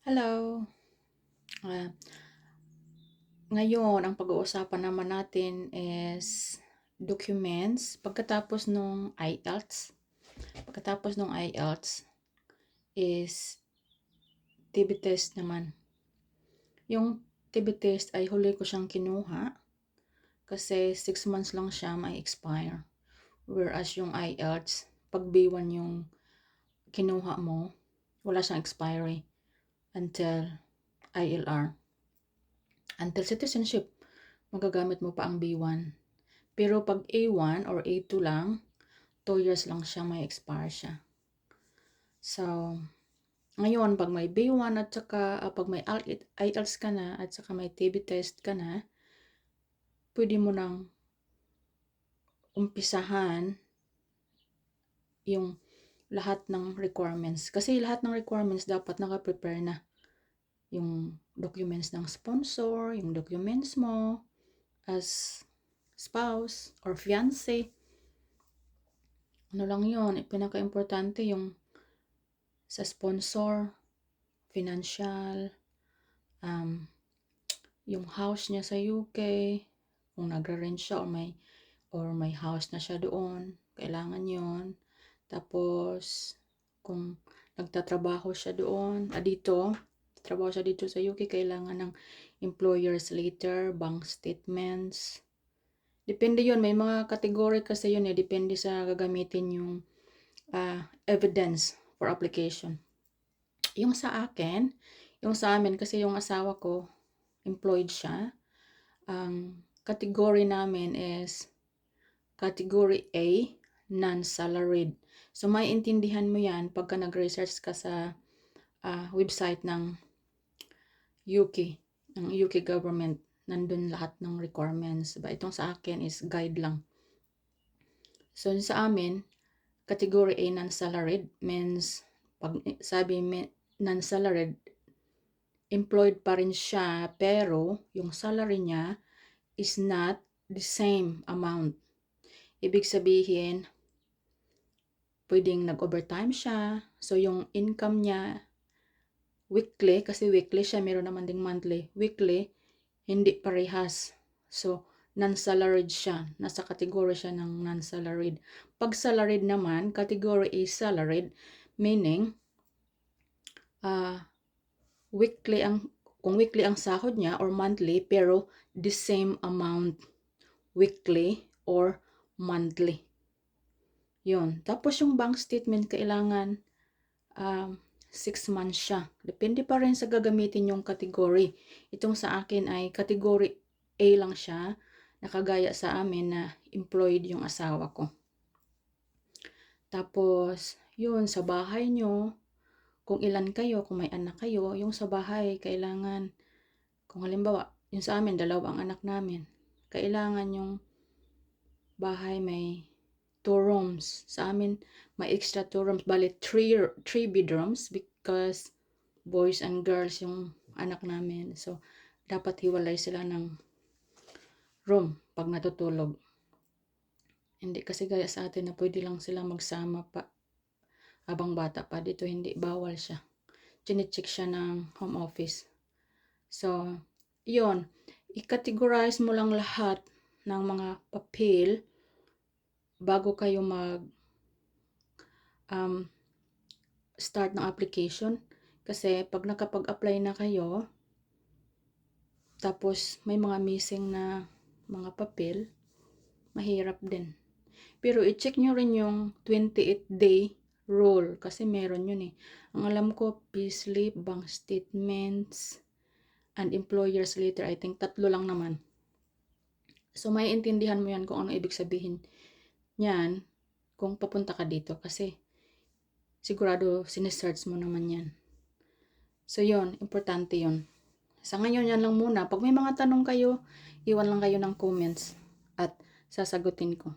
Hello. Ah, Ngayon ang pag-uusapan naman natin is documents Pagkatapos nung IELTS is TB test naman. Yung TB test ay huli ko siyang kinuha kasi 6 months lang siya mai-expire. Whereas yung IELTS, pag B1 yung kinuha mo, wala siyang expiry until ILR. Until citizenship, magagamit mo pa ang B1. Pero pag A1 or A2 lang, 2 years lang siya, may expire siya. So, ngayon, pag may B1 at saka pag may IELTS ka na at saka may TB test ka na, pwede mo nang umpisahan yung lahat ng requirements. Kasi lahat ng requirements dapat naka-prepare na. Yung documents ng sponsor, yung documents mo as spouse or fiancé. Ano lang yun, pinaka-importante yung sa sponsor, financial, yung house niya sa UK, kung nagre-rent siya or may house na siya doon, kailangan yon. Tapos, kung nagtatrabaho siya doon, trabaho siya dito sa UK, kailangan ng employer's letter, bank statements. Depende yon, may mga category kasi yun depende sa gagamitin yung evidence for application. Yung sa amin kasi yung asawa ko, employed siya. Ang category namin is category A, non-salaried. So, maiintindihan mo yan pagka nag-research ka sa website ng UK government. Nandun lahat ng requirements. Diba? Itong sa akin is guide lang. So, sa amin, category A, non-salaried means, pag sabi non-salaried, employed pa rin siya, pero yung salary niya is not the same amount. Ibig sabihin, pwedeng nag-overtime siya. So, yung income niya, weekly, kasi weekly siya, meron naman ding monthly. Weekly, hindi parehas. So, non-salaried siya. Nasa category siya ng non-salaried. Pag salaried naman, category is salaried, meaning, kung weekly ang sahod niya or monthly, pero the same amount weekly or monthly. Yun. Tapos yung bank statement, kailangan 6 months siya. Depende pa rin sa gagamitin yung category. Itong sa akin ay category A lang siya. Nakagaya sa amin na employed yung asawa ko. Tapos, yun, sa bahay nyo, kung ilan kayo, kung may anak kayo, yung sa bahay, kailangan, kung halimbawa, yung sa amin, 2 ang anak namin, kailangan yung bahay may 2 rooms. Sa amin, may extra 2 rooms. Bali, 3 bedrooms because boys and girls yung anak namin. So, dapat hiwalay sila ng room pag natutulog. Hindi kasi gaya sa atin na pwede lang sila magsama pa habang bata pa. Dito hindi, bawal siya. Chine-check siya ng home office. So, yun. I-categorize mo lang lahat ng mga papel bago kayo start ng application. Kasi pag nakapag-apply na kayo, tapos may mga missing na mga papel, mahirap din. Pero i-check nyo rin yung 28-day rule kasi meron yun eh. Ang alam ko, payslip, bank statements, and employer's letter, I think 3 lang naman. So, maiintindihan mo yan kung ano ibig sabihin yan kung papunta ka dito kasi sigurado sinesearch mo naman yan. So, yun, importante yun. Sa ngayon, yan lang muna. Pag may mga tanong kayo, iwan lang kayo ng comments at sasagutin ko.